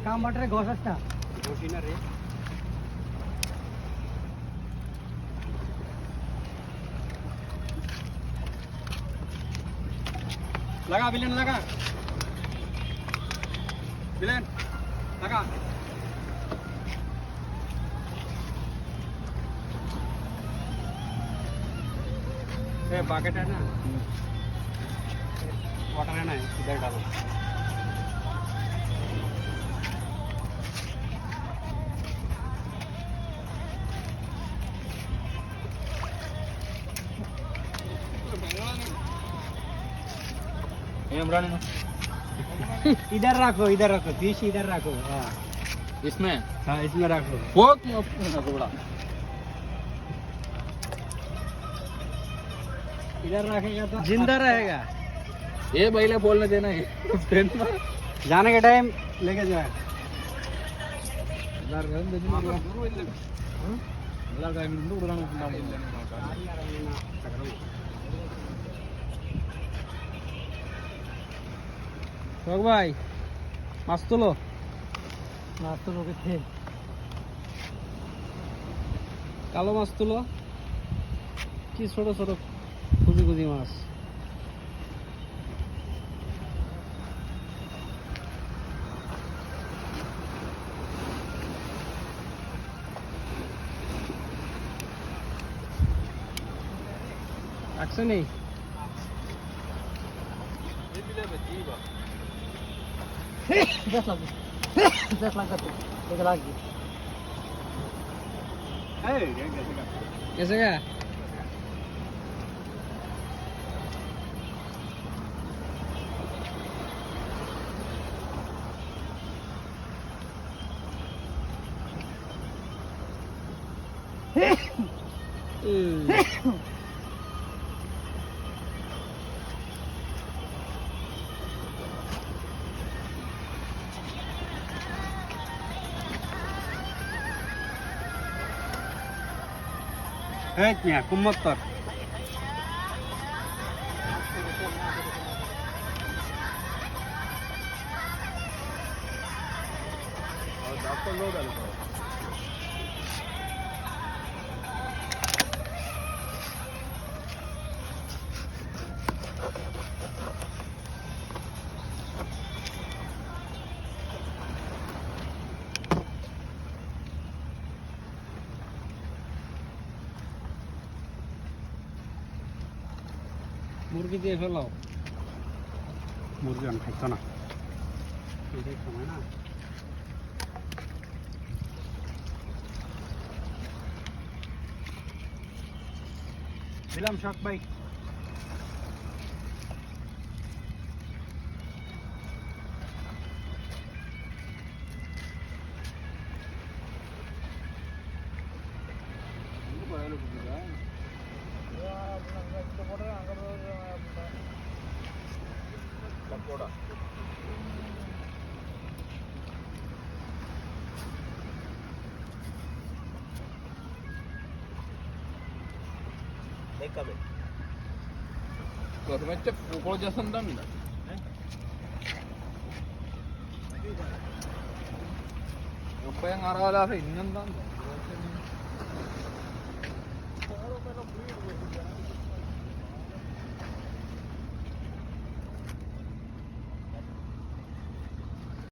काम वाट रे घोष असता घोषी ना रे लगा बिलन लगा बिलन लगा ये बकेट है ना वाटर है ना इधर डालो इधर रखो फिश इधर रखो हाँ इसमें हाँ इसमें रखो फोक रखो बड़ा इधर रखेगा तो जिंदा रहेगा ये पहले बोलने देना है जाने के टाइम लेके जाए भाई মাছ তুলো কালো মাছ তুলো কি ছোট ছোট খুঁজি খুঁজি মাছ রাখছে নেই दस लाख एक लाख कैसे गया कुम्मत्तर মুরগি দিয়ে ফেলাও মুরগি আমি খাইতো না এটাই সময় না দিলাম শখ ভাই 그러면 보고자 선답니다. 오빠 형 알아서 있는다.